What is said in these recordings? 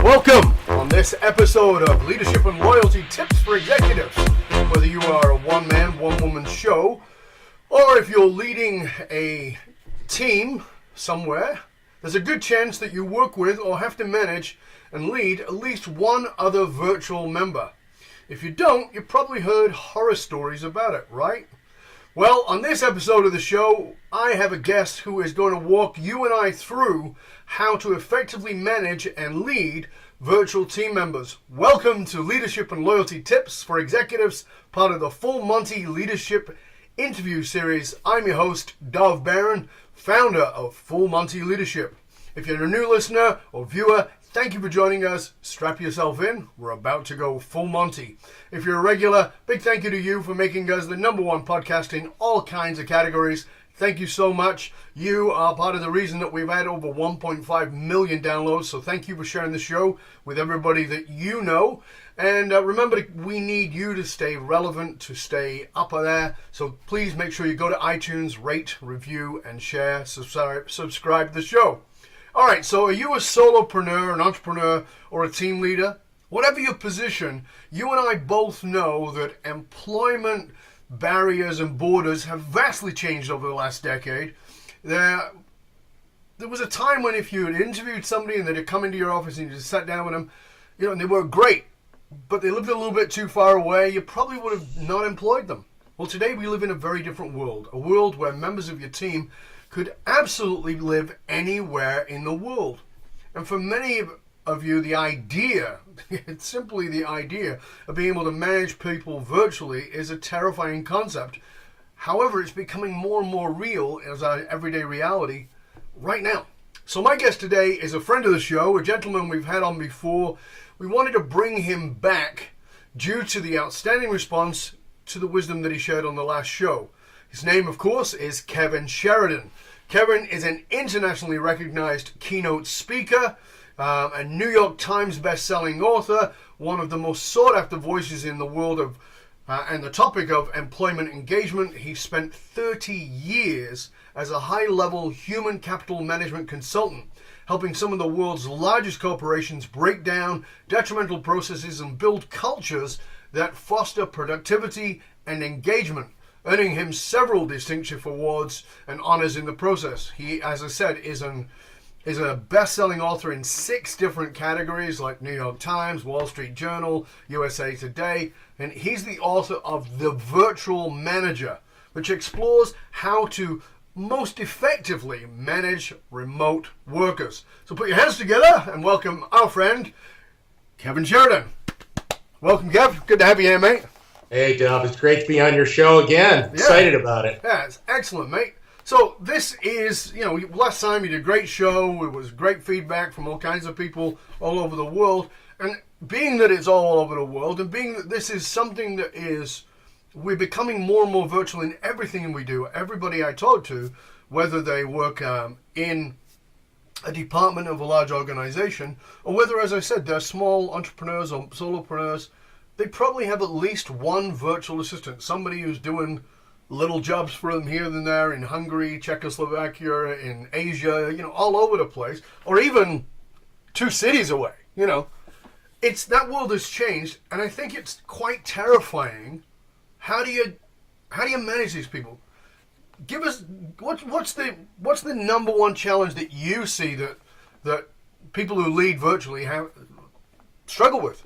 Welcome on this episode of Leadership and Loyalty Tips for Executives. Whether you are a one-man, one-woman show, or if you're leading a team somewhere, there's a good chance that you work with or have to manage and lead at least one other virtual member. If you don't, you've probably heard horror stories about it, right? Well, on this episode of the show, I have a guest who is going to walk you and I through how to effectively manage and lead virtual team members. Welcome to Leadership and Loyalty Tips for Executives, part of the Full Monty Leadership Interview Series. I'm your host, Dov Barron, founder of Full Monty Leadership. If you're a new listener or viewer, thank you for joining us. Strap yourself in. We're about to go full Monty. If you're a regular, big thank you to you for making us the #1 podcast in all kinds of categories. Thank you so much. You are part of the reason that we've had over 1.5 million downloads. So thank you for sharing the show with everybody that you know. And remember, we need you to stay relevant, to stay up there. So please make sure you go to iTunes, rate, review, and share. Subscribe to the show. All right, so are you a solopreneur, an entrepreneur, or a team leader? Whatever your position, you and I both know that employment barriers and borders have vastly changed over the last decade. There was a time when if you had interviewed somebody and they'd come into your office and you just sat down with them, and they were great, but they lived a little bit too far away, you probably would have not employed them. Well, today we live in a very different world, a world where members of your team could absolutely live anywhere in the world. And for many of you, the idea, it's simply the idea of being able to manage people virtually is a terrifying concept. However, it's becoming more and more real as our everyday reality right now. So my guest today is a friend of the show, a gentleman we've had on before. We wanted to bring him back due to the outstanding response to the wisdom that he shared on the last show. His name, of course, is Kevin Sheridan. Kevin is an internationally recognized keynote speaker, a New York Times best-selling author, one of the most sought-after voices in the world of and the topic of employment engagement. He spent 30 years as a high-level human capital management consultant, helping some of the world's largest corporations break down detrimental processes and build cultures that foster productivity and engagement, earning him several distinction awards and honors in the process. He, as I said, is a best-selling author in 6 different categories like New York Times, Wall Street Journal, USA Today, and he's the author of The Virtual Manager, which explores how to most effectively manage remote workers. So put your hands together and welcome our friend, Kevin Sheridan. Welcome, Kev. Good to have you here, mate. Hey, Dov. It's great to be on your show again. Excited about it. Yeah, it's excellent, mate. So this is, last time you did a great show. It was great feedback from all kinds of people all over the world. And being that it's all over the world, and being that this is something that we're becoming more and more virtual in everything we do. Everybody I talk to, whether they work in a department of a large organization, or whether, as I said, they're small entrepreneurs or solopreneurs, they probably have at least one virtual assistant, somebody who's doing little jobs for them here and there in Hungary, Czechoslovakia, in Asia, all over the place, or even 2 cities away. It's that world has changed, and I think it's quite terrifying. How do you manage these people? Give us what's the #1 challenge that you see that people who lead virtually have struggle with?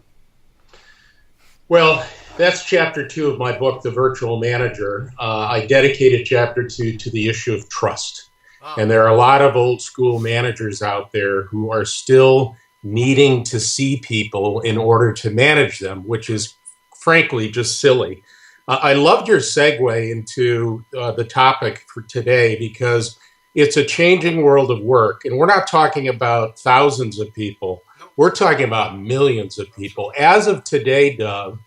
Well, that's chapter 2 of my book, The Virtual Manager. I dedicated chapter 2 to the issue of trust. And there are a lot of old school managers out there who are still needing to see people in order to manage them, which is frankly just silly. I loved your segue into the topic for today because it's a changing world of work. And we're not talking about thousands of people. We're talking about millions of people. As of today, Doug,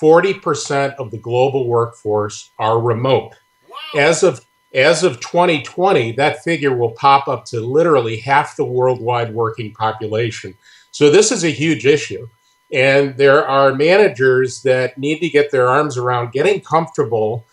40% of the global workforce are remote. Wow. As of 2020, that figure will pop up to literally half the worldwide working population. So this is a huge issue. And there are managers that need to get their arms around getting comfortable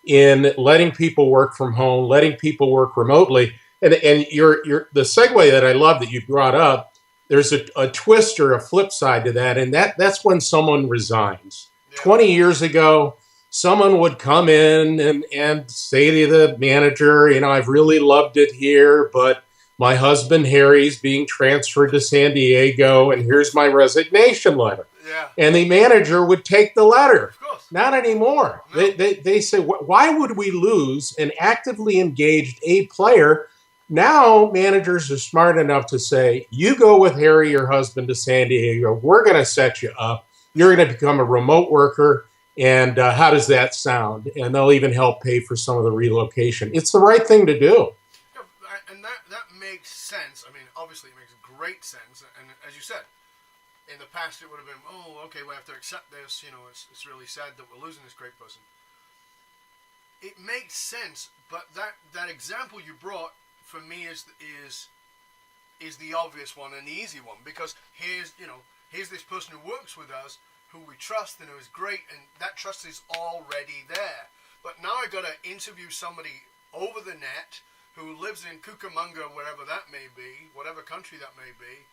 in letting people work from home, letting people work remotely. And the segue that I love that you brought up there's a twist or a flip side to that, and that's when someone resigns. Yeah. 20 years ago, someone would come in and say to the manager, I've really loved it here, but my husband Harry's being transferred to San Diego, and here's my resignation letter. Yeah. And the manager would take the letter. Of course. Not anymore. No. They say, why would we lose an actively engaged A player? Now managers are smart enough to say, you go with Harry, your husband, to San Diego. We're going to set you up. You're going to become a remote worker. And how does that sound? And they'll even help pay for some of the relocation. It's the right thing to do. Yeah, and that makes sense. I mean, obviously it makes great sense. And as you said, in the past it would have been, oh, okay, we have to accept this. It's really sad that we're losing this great person. It makes sense, but that example you brought for me is the obvious one and the easy one, because here's this person who works with us, who we trust and who is great, and that trust is already there. But now I got to interview somebody over the net who lives in Cucamonga, wherever that may be, whatever country that may be,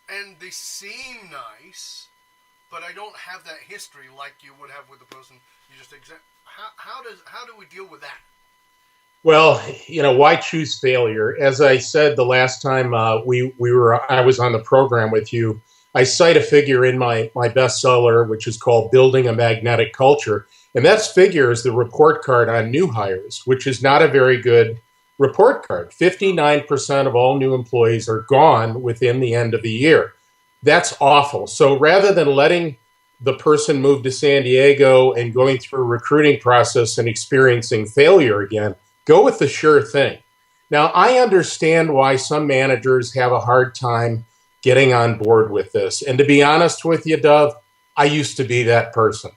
and they seem nice, but I don't have that history like you would have with the person you just How do we deal with that? Well, why choose failure? As I said the last time I was on the program with you, I cite a figure in my bestseller, which is called Building a Magnetic Culture. And that figure is the report card on new hires, which is not a very good report card. 59% of all new employees are gone within the end of the year. That's awful. So rather than letting the person move to San Diego and going through a recruiting process and experiencing failure again, go with the sure thing. Now, I understand why some managers have a hard time getting on board with this. And to be honest with you, Dove, I used to be that person.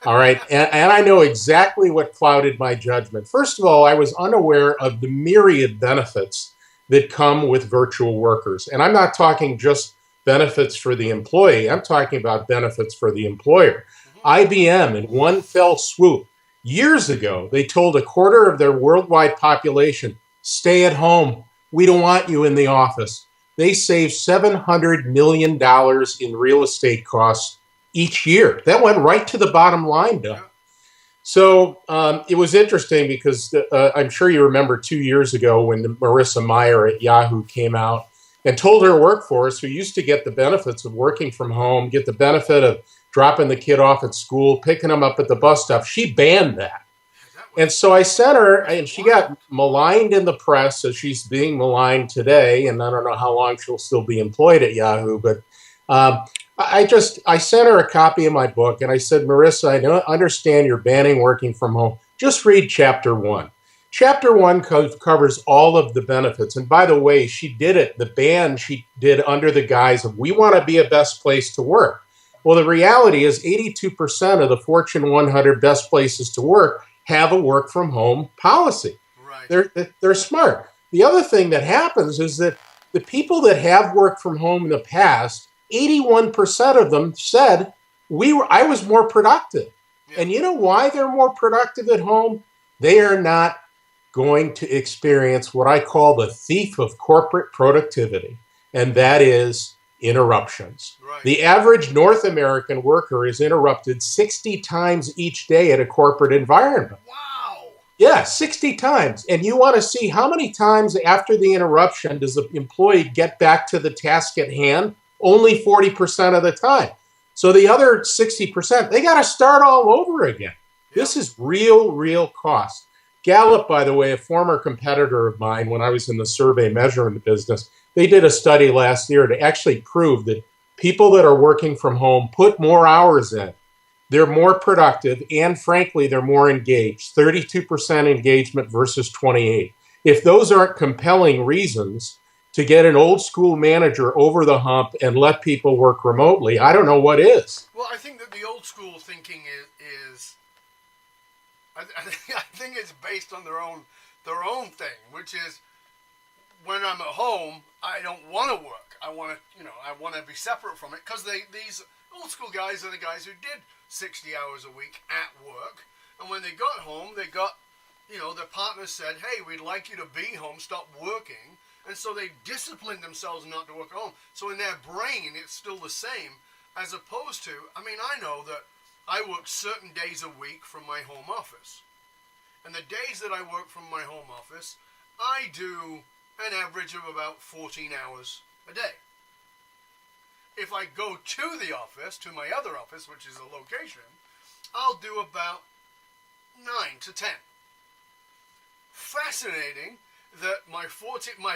All right. And I know exactly what clouded my judgment. First of all, I was unaware of the myriad benefits that come with virtual workers. And I'm not talking just benefits for the employee. I'm talking about benefits for the employer. IBM, in one fell swoop, years ago, they told a quarter of their worldwide population, stay at home. We don't want you in the office. They saved $700 million in real estate costs each year. That went right to the bottom line, Doug. So it was interesting because I'm sure you remember 2 years ago when Marissa Mayer at Yahoo came out and told her workforce, who used to get the benefits of working from home, get the benefit of dropping the kid off at school, picking them up at the bus stop, she banned that. And so I sent her, and she got maligned in the press as she's being maligned today, and I don't know how long she'll still be employed at Yahoo, but I sent her a copy of my book, and I said, Marissa, I don't understand you're banning working from home. Just read chapter 1. Chapter 1 covers all of the benefits. And by the way, she did it, the ban she did under the guise of, we want to be a best place to work. Well, the reality is 82% of the Fortune 100 best places to work have a work from home policy. Right. They're smart. The other thing that happens is that the people that have worked from home in the past, 81% of them said, I was more productive. Yeah. And you know why they're more productive at home? They are not going to experience what I call the thief of corporate productivity, and that is interruptions. Right. The average North American worker is interrupted 60 times each day at a corporate environment. Wow. Yeah, 60 times. And you want to see how many times after the interruption does the employee get back to the task at hand? Only 40% of the time. So the other 60%, they got to start all over again. Yeah. This is real cost. Gallup, by the way, a former competitor of mine when I was in the survey measurement business, they did a study last year to actually prove that people that are working from home put more hours in. They're more productive, and frankly, they're more engaged. 32% engagement versus 28%. If those aren't compelling reasons to get an old school manager over the hump and let people work remotely, I don't know what is. Well, I think that the old school thinking is I think it's based on their own thing, which is, when I'm at home, I don't want to work. I want to be separate from it, because these old school guys are the guys who did 60 hours a week at work, and when they got home, they got their partner said, hey, we'd like you to be home, stop working. And so they disciplined themselves not to work at home. So in their brain, it's still the same, as opposed to, I know that I work certain days a week from my home office. And the days that I work from my home office, I do an average of about 14 hours a day. If I go to the office, to my other office, which is a location, I'll do about 9 to 10. Fascinating that my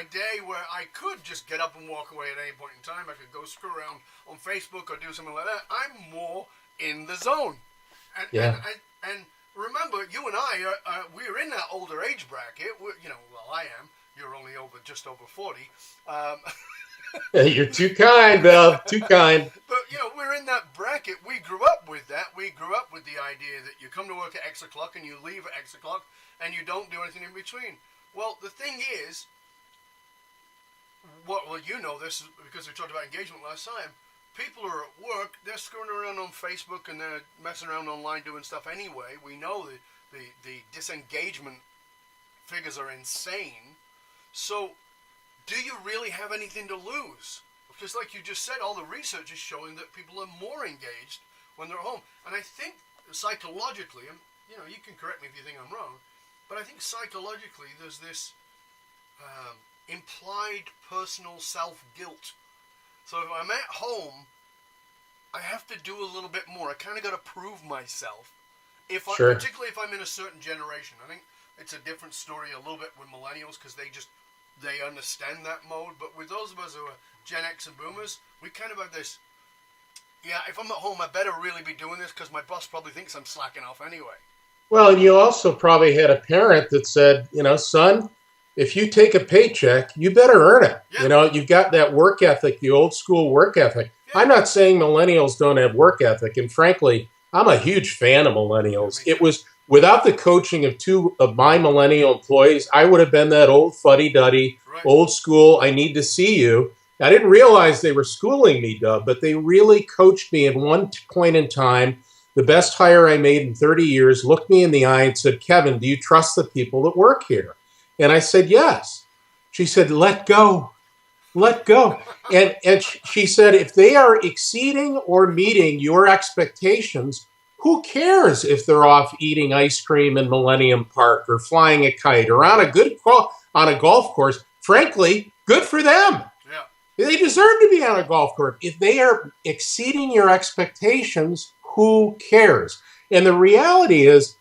day where I could just get up and walk away at any point in time, I could go screw around on Facebook or do something like that, I'm more in the zone. And remember, you and I, we're in that older age bracket. I am. You're only just over 40. You're too kind, Bill. Too kind. But, we're in that bracket. We grew up with that. We grew up with the idea that you come to work at X o'clock and you leave at X o'clock and you don't do anything in between. Well, the thing is, you know this because we talked about engagement last time. People are at work, they're screwing around on Facebook and they're messing around online doing stuff anyway. We know the disengagement figures are insane. So, do you really have anything to lose? Because like you just said, all the research is showing that people are more engaged when they're at home. And I think psychologically, and you can correct me if you think I'm wrong, but I think psychologically there's this implied personal self-guilt. So if I'm at home, I have to do a little bit more. I kind of got to prove myself. Sure. Particularly if I'm in a certain generation. I think it's a different story a little bit with millennials because they understand that mode. But with those of us who are Gen X and Boomers, we kind of have this, if I'm at home, I better really be doing this because my boss probably thinks I'm slacking off anyway. Well, and you also probably had a parent that said, son, if you take a paycheck, you better earn it. Yeah. You've got that work ethic, the old school work ethic. Yeah. I'm not saying millennials don't have work ethic. And frankly, I'm a huge fan of millennials. It was without the coaching of two of my millennial employees, I would have been that old fuddy-duddy, right, old school, I need to see you. I didn't realize they were schooling me, Dub, but they really coached me at one point in time. The best hire I made in 30 years looked me in the eye and said, Kevin, do you trust the people that work here? And I said, yes. She said, let go. Let go. And she said, if they are exceeding or meeting your expectations, who cares if they're off eating ice cream in Millennium Park or flying a kite or on a golf course? Frankly, good for them. Yeah. They deserve to be on a golf course. If they are exceeding your expectations, who cares? And the reality is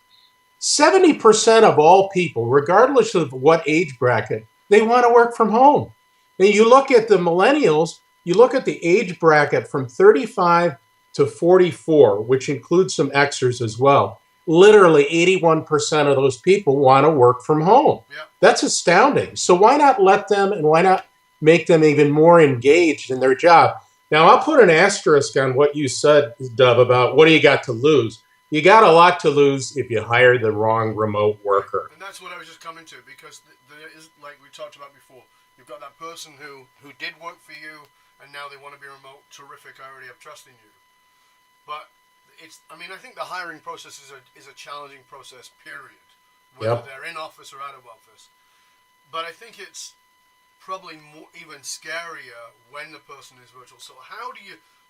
70% of all people, regardless of what age bracket, they want to work from home. And you look at the millennials, you look at the age bracket from 35 to 44, which includes some Xers as well. Literally 81% of those people want to work from home. Yeah. That's astounding. So why not let them and why not make them even more engaged in their job? Now, I'll put an asterisk on what you said, Dub, about what do you got to lose. You got a lot to lose if you hire the wrong remote worker. And that's what I was just coming to, because there is, like we talked about before, you've got that person who did work for you, and now they want to be remote. Terrific, I already have trust in you. But I think the hiring process is a challenging process, period. Whether they're in office or out of office. But I think it's probably even scarier when the person is virtual. So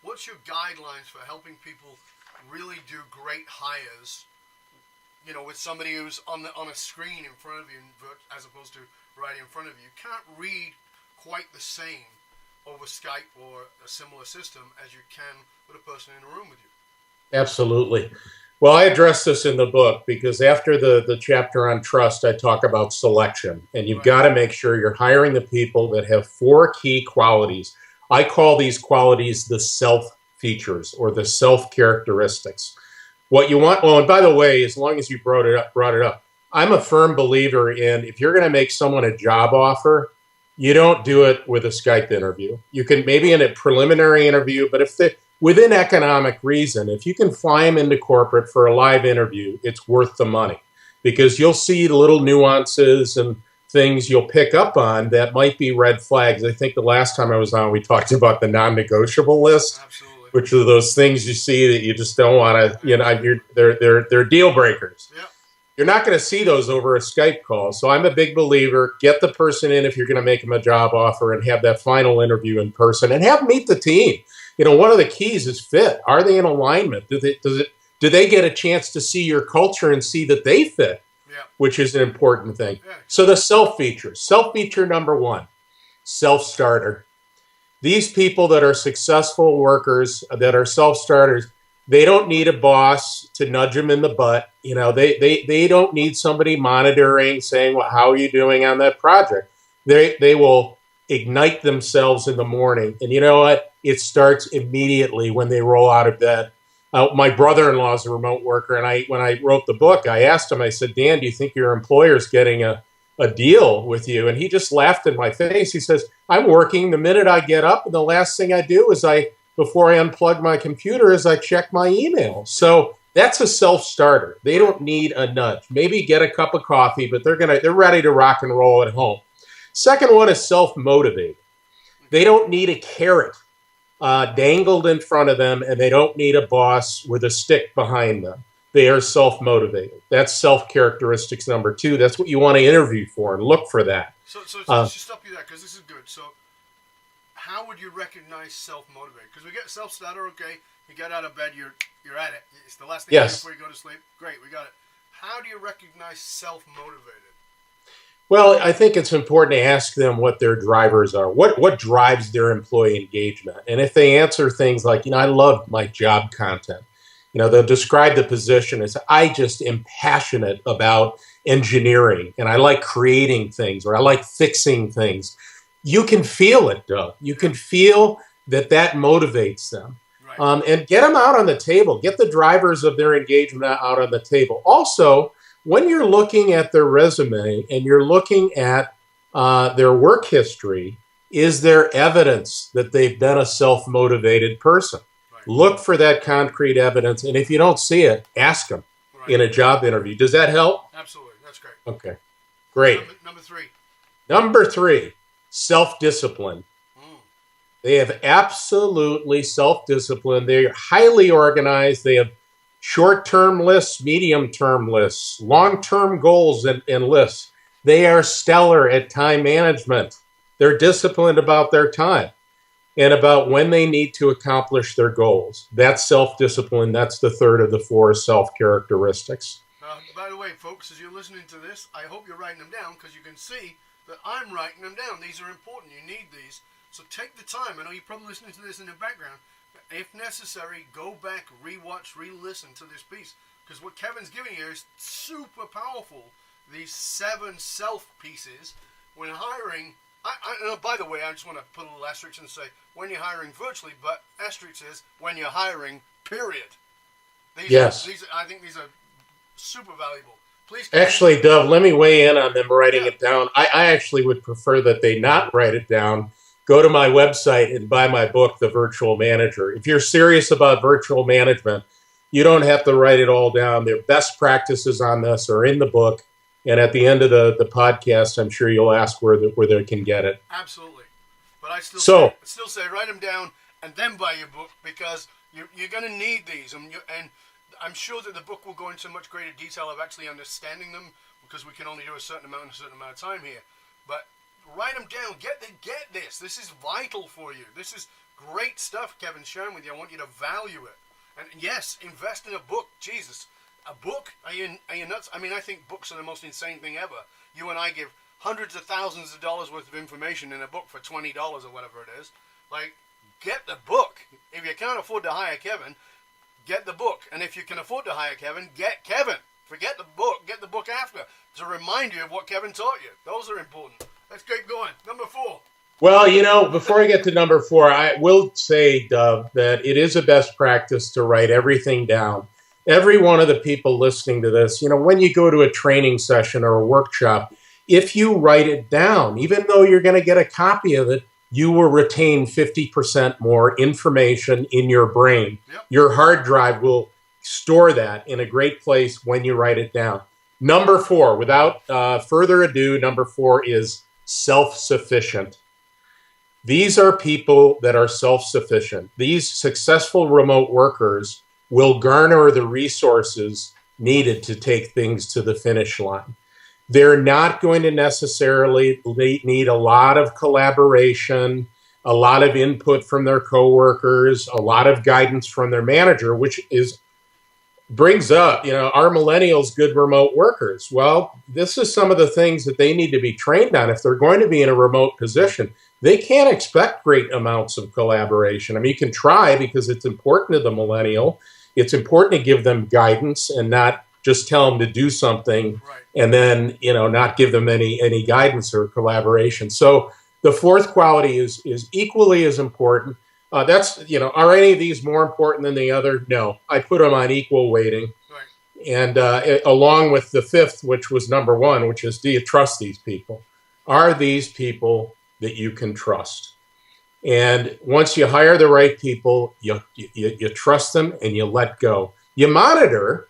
what's your guidelines for helping people really do great hires, with somebody who's on a screen in front of you as opposed to right in front of you? You can't read quite the same over Skype or a similar system as you can with a person in a room with you. Absolutely. Well, I address this in the book because after the chapter on trust, I talk about selection. And you've got to make sure you're hiring the people that have 4 key qualities. I call these qualities the self features or the self characteristics. What you want, and by the way, as long as you brought it up, I'm a firm believer in if you're going to make someone a job offer, you don't do it with a Skype interview. You can maybe in a preliminary interview, but within economic reason, if you can fly them into corporate for a live interview, it's worth the money because you'll see the little nuances and things you'll pick up on that might be red flags. I think the last time I was on, we talked about the non-negotiable list. Absolutely. Which are those things you see that you just don't want to, they're deal breakers. Yeah. You're not going to see those over a Skype call. So I'm a big believer. Get the person in if you're going to make them a job offer and have that final interview in person and have them meet the team. One of the keys is fit. Are they in alignment? Do they get a chance to see your culture and see that they fit, which is an important thing. Yeah. So the self-features. Self-feature number 1, self-starter. These people that are successful workers, that are self-starters, they don't need a boss to nudge them in the butt. They don't need somebody monitoring, saying, well, how are you doing on that project? They will ignite themselves in the morning. And you know what? It starts immediately when they roll out of bed. My brother-in-law is a remote worker, and when I wrote the book, I asked him, I said, Dan, do you think your employer's getting a deal with you? And he just laughed in my face. He says, I'm working the minute I get up, and the last thing I do is before I unplug my computer, is I check my email. So that's a self-starter. They don't need a nudge. Maybe get a cup of coffee, but they're ready to rock and roll at home. Second one is self-motivated. They don't need a carrot dangled in front of them, and they don't need a boss with a stick behind them. They are self-motivated. That's self-characteristics number 2. That's what you want to interview for and look for that. So let's just stop you there, because this is good. So how would you recognize self-motivated? Because we get self-starter, okay, you get out of bed, you're at it. It's the last thing you do before you go to sleep. Great, we got it. How do you recognize self-motivated? Well, I think it's important to ask them what their drivers are. What drives their employee engagement? And if they answer things like, I love my job content. They'll describe the position as, I just am passionate about engineering, and I like creating things, or I like fixing things. You can feel it, Doug. You can feel that motivates them. Right. And get them out on the table. Get the drivers of their engagement out on the table. Also, when you're looking at their resume and you're looking at their work history, is there evidence that they've been a self-motivated person? Right. Look for that concrete evidence, and if you don't see it, ask them in a job interview. Does that help? Absolutely. That's great. Okay. Great. Number 3. Number 3, self-discipline. They have absolutely self-discipline. They're highly organized. They have short-term lists, medium-term lists, long-term goals and lists. They are stellar at time management. They're disciplined about their time and about when they need to accomplish their goals. That's self-discipline. That's the 3rd of the 4 self-characteristics. By the way, folks, as you're listening to this, I hope you're writing them down, because you can see that I'm writing them down. These are important. You need these. So take the time. I know you're probably listening to this in the background. If necessary, go back, rewatch, re-listen to this piece. Because what Kevin's giving here is super powerful. These 7 self-pieces when hiring. By the way, I just want to put a little asterisk and say, when you're hiring virtually, but asterisk is when you're hiring, period. Yes. I think these are super valuable. Please. Actually, Dove, let me weigh in on them writing it down. I actually would prefer that they not write it down. Go to my website and buy my book, The Virtual Manager. If you're serious about virtual management, you don't have to write it all down. Their best practices on this are in the book. And at the end of the podcast, I'm sure you'll ask where they can get it. Absolutely. But I still say write them down and then buy your book, because you're going to need these. And I'm sure that the book will go into much greater detail of actually understanding them, because we can only do a certain amount in a certain amount of time here. But write them down. Get this. This is vital for you. This is great stuff Kevin's sharing with you. I want you to value it. And yes, invest in a book. Jesus, a book? Are you nuts? I mean, I think books are the most insane thing ever. You and I give hundreds of thousands of dollars worth of information in a book for $20 or whatever it is. Like, get the book. If you can't afford to hire Kevin, get the book. And if you can afford to hire Kevin, get Kevin. Forget the book. Get the book after, to remind you of what Kevin taught you. Those are important. Let's keep going. Number 4. Well, before I get to number 4, I will say, Dove, that it is a best practice to write everything down. Every one of the people listening to this, when you go to a training session or a workshop, if you write it down, even though you're going to get a copy of it, you will retain 50% more information in your brain. Yep. Your hard drive will store that in a great place when you write it down. Number 4, without further ado, number 4 is self-sufficient. These are people that are self-sufficient. These successful remote workers will garner the resources needed to take things to the finish line. They're not going to necessarily need a lot of collaboration, a lot of input from their coworkers, a lot of guidance from their manager, which brings up, are millennials good remote workers? Well, this is some of the things that they need to be trained on. If they're going to be in a remote position, they can't expect great amounts of collaboration. I mean, you can try because it's important to the millennial. It's important to give them guidance and not just tell them to do something and then, not give them any guidance or collaboration. So the fourth quality is equally as important. Are any of these more important than the other? No, I put them on equal weighting. Right. And along with the fifth, which was number one, which is, do you trust these people? Are these people that you can trust? And once you hire the right people, you trust them and you let go. You monitor.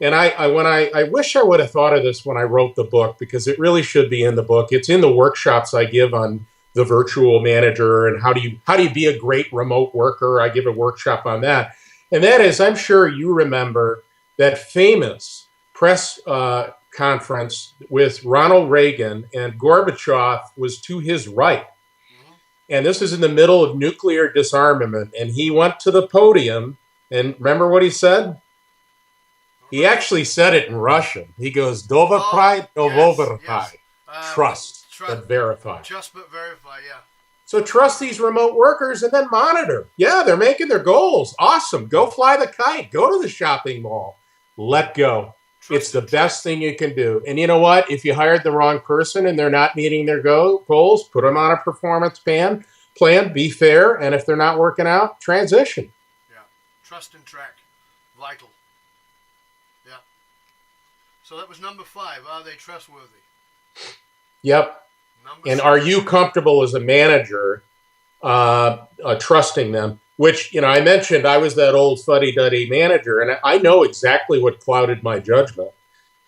And I wish I would have thought of this when I wrote the book, because it really should be in the book. It's in the workshops I give on the virtual manager and how do you be a great remote worker. I give a workshop on that. And that is, I'm sure you remember that famous press conference with Ronald Reagan, and Gorbachev was to his right. And this is in the middle of nuclear disarmament. And he went to the podium, and remember what he said? He actually said it in Russian. He goes, "Doverprai, dovoverprai." Trust but verify. Trust but verify, yeah. So trust these remote workers and then monitor. Yeah, they're making their goals. Awesome. Go fly the kite. Go to the shopping mall. Let go. It's the best thing you can do. And you know what? If you hired the wrong person and they're not meeting their goals, put them on a performance plan. Be fair. And if they're not working out, transition. Yeah. Trust and track. Vital. Yeah. So that was number 5. Are they trustworthy? Yep. And are you comfortable as a manager trusting them? Which, I mentioned I was that old fuddy-duddy manager, and I know exactly what clouded my judgment.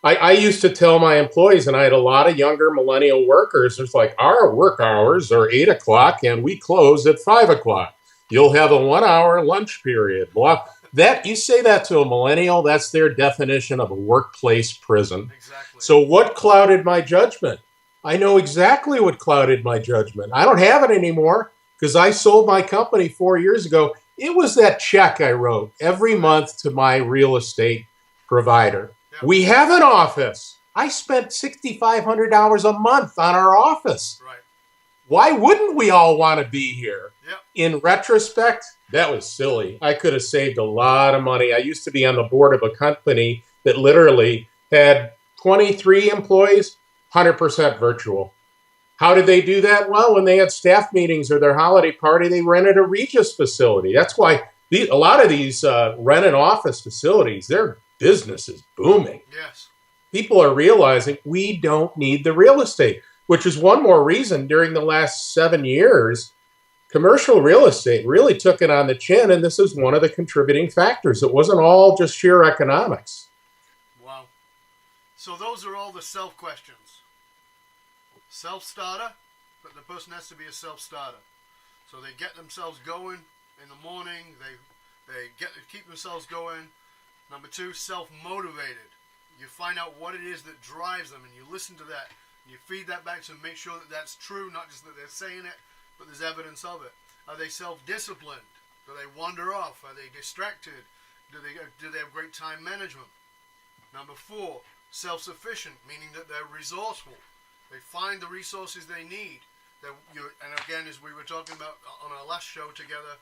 I used to tell my employees, and I had a lot of younger millennial workers, it's like, our work hours are 8 o'clock and we close at 5 o'clock. You'll have a 1-hour lunch period. Blah. That, you say that to a millennial, that's their definition of a workplace prison. Exactly. So what clouded my judgment? I know exactly what clouded my judgment. I don't have it anymore because I sold my company 4 years ago. It was that check I wrote every month to my real estate provider. Yep. We have an office. I spent $6,500 a month on our office. Right. Why wouldn't we all want to be here? Yep. In retrospect, that was silly. I could have saved a lot of money. I used to be on the board of a company that literally had 23 employees, 100% virtual. How did they do that? Well, when they had staff meetings or their holiday party, they rented a Regis facility. That's why a lot of these rent and office facilities, their business is booming. Yes. People are realizing we don't need the real estate, which is one more reason during the last 7 years, commercial real estate really took it on the chin, and this is one of the contributing factors. It wasn't all just sheer economics. Wow. So those are all the self questions. Self-starter, but the person has to be a self-starter. So they get themselves going in the morning. They keep themselves going. Number 2, self-motivated. You find out what it is that drives them, and you listen to that. And you feed that back to them, make sure that that's true, not just that they're saying it, but there's evidence of it. Are they self-disciplined? Do they wander off? Are they distracted? Do they have great time management? Number 4, self-sufficient, meaning that they're resourceful. They find the resources they need. And again, as we were talking about on our last show together,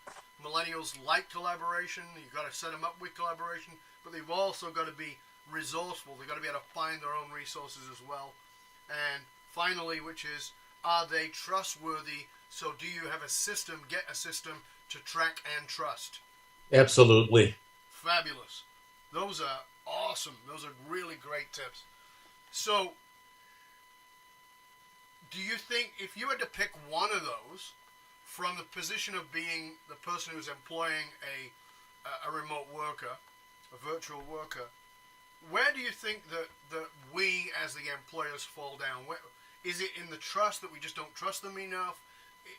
millennials like collaboration. You've got to set them up with collaboration, but they've also got to be resourceful. They've got to be able to find their own resources as well. And finally, which is, are they trustworthy? So do you have a system, get a system to track and trust? Absolutely. Fabulous. Those are awesome. Those are really great tips. So, do you think if you had to pick one of those from the position of being the person who's employing a remote worker, a virtual worker, where do you think that we as the employers fall down? Is it in the trust that we just don't trust them enough?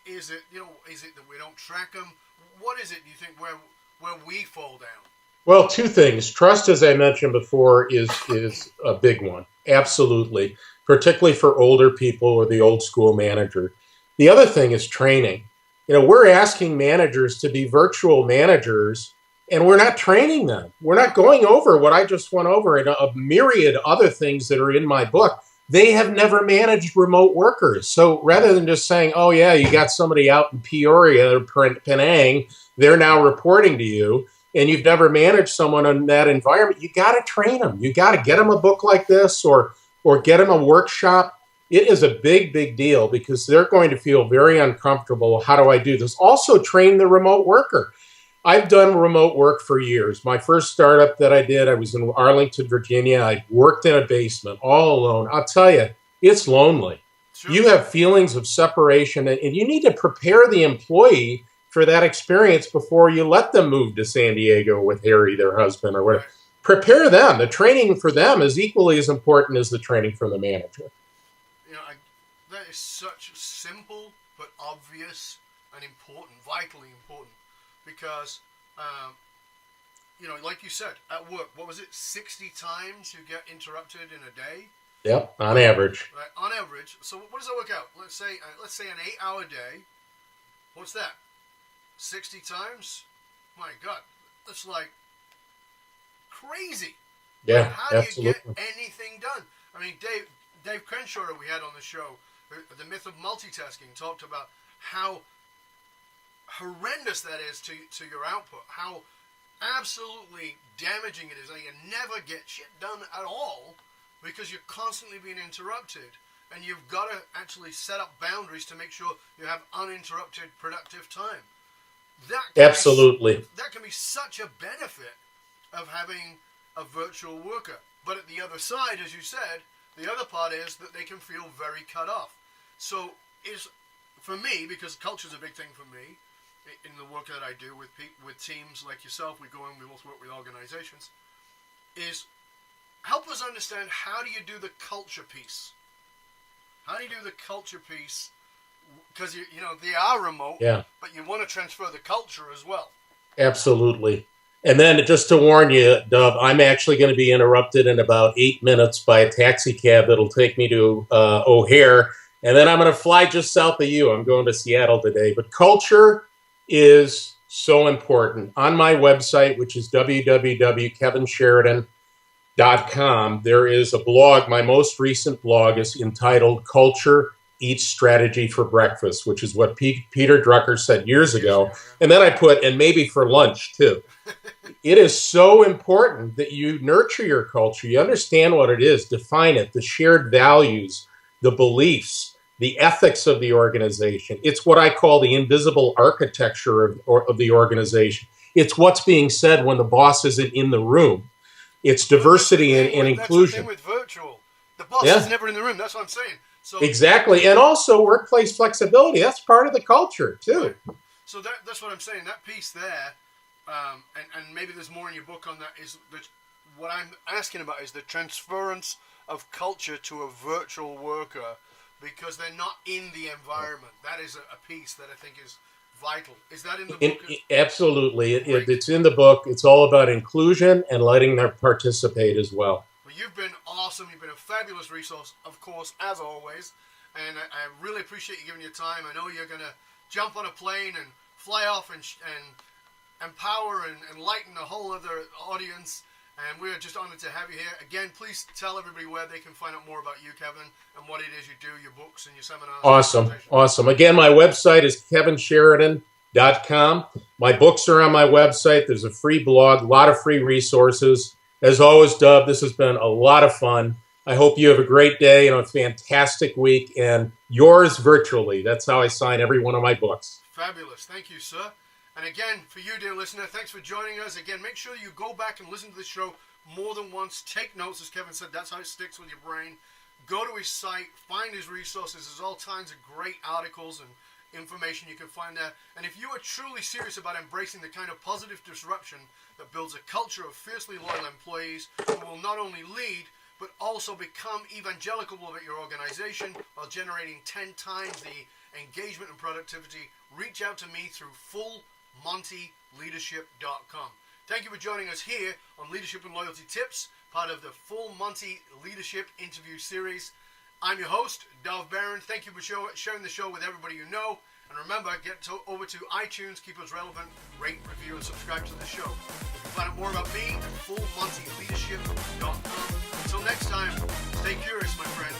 Is it that we don't track them? What is it, do you think, where we fall down? Well, two things. Trust, as I mentioned before, is a big one. Absolutely, particularly for older people or the old school manager. The other thing is training. We're asking managers to be virtual managers, and we're not training them. We're not going over what I just went over and a myriad other things that are in my book. They have never managed remote workers. So rather than just saying, oh, yeah, you got somebody out in Peoria or Penang, they're now reporting to you, and you've never managed someone in that environment, you got to train them. You got to get them a book like this or get them a workshop. It is a big, big deal because they're going to feel very uncomfortable. How do I do this? Also, train the remote worker. I've done remote work for years. My first startup that I did, I was in Arlington, Virginia. I worked in a basement all alone. I'll tell you, it's lonely. Sure. You have feelings of separation, and you need to prepare the employee for that experience before you let them move to San Diego with Harry, their husband, or whatever. Right. Prepare them. The training for them is equally as important as the training for the manager. That is such simple but obvious and important, vitally important, because, like you said, at work, what was it, 60 times you get interrupted in a day? Yep, on average. Right, on average. So what does that work out? Let's say an 8-hour day. What's that? 60 times? My God, that's like crazy. Yeah, how absolutely. do you get anything done? I mean, Dave Crenshaw, we had on the show, The Myth of Multitasking, talked about how horrendous that is to your output, how absolutely damaging it is. That you never get shit done at all because you're constantly being interrupted. And you've got to actually set up boundaries to make sure you have uninterrupted, productive time. Absolutely. That can be such a benefit of having a virtual worker. But at the other side, as you said, the other part is that they can feel very cut off. So for me, because culture is a big thing for me, in the work that I do with teams like yourself, we both work with organizations, is help us understand, how do you do the culture piece? How do you do the culture piece? Because they are remote, yeah, but you want to transfer the culture as well. Absolutely. And then just to warn you, Dub, I'm actually going to be interrupted in about 8 minutes by a taxi cab that'll take me to O'Hare, and then I'm going to fly just south of you. I'm going to Seattle today. But culture is so important. On my website, which is www.kevinsheridan.com, there is a blog. My most recent blog is entitled Culture Eats Strategy for Breakfast, which is what Peter Drucker said years ago. And then I put, and maybe for lunch too. It is so important that you nurture your culture. You understand what it is, define it, the shared values, the beliefs, the ethics of the organization. It's what I call the invisible architecture of the organization. It's what's being said when the boss isn't in the room. It's diversity and inclusion. That's the thing with virtual. The boss is never in the room. That's what I'm saying. So, exactly. And also workplace flexibility. That's part of the culture, too. Right. So that's what I'm saying. That piece there, and maybe there's more in your book on that, is that what I'm asking about is the transference of culture to a virtual worker because they're not in the environment. That is a piece that I think is vital. Is that in the book? Absolutely. It's in the book. It's all about inclusion and letting them participate as well. Well, you've been awesome. You've been a fabulous resource, of course, as always. And I really appreciate you giving your time. I know you're going to jump on a plane and fly off and empower and enlighten a whole other audience. And we're just honored to have you here. Again, please tell everybody where they can find out more about you, Kevin, and what it is you do, your books and your seminars. Awesome. Again, my website is kevinsheridan.com. My books are on my website. There's a free blog, a lot of free resources. As always, Dub, this has been a lot of fun. I hope you have a great day and a fantastic week, and yours virtually. That's how I sign every one of my books. Fabulous. Thank you, sir. And again, for you, dear listener, thanks for joining us. Again, make sure you go back and listen to the show more than once. Take notes, as Kevin said. That's how it sticks with your brain. Go to his site. Find his resources. There's all kinds of great articles and information you can find there. And if you are truly serious about embracing the kind of positive disruption that builds a culture of fiercely loyal employees who will not only lead, but also become evangelical about your organization while generating 10 times the engagement and productivity, reach out to me through fullmontyleadership.com. Thank you for joining us here on Leadership and Loyalty Tips, part of the Full Monty Leadership Interview Series. I'm your host, Dov Barron. Thank you for sharing the show with everybody you know. And remember, over to iTunes, keep us relevant, rate, review, and subscribe to the show. You can find out more about me at fullmontyleadership.com. Until next time, stay curious, my friend.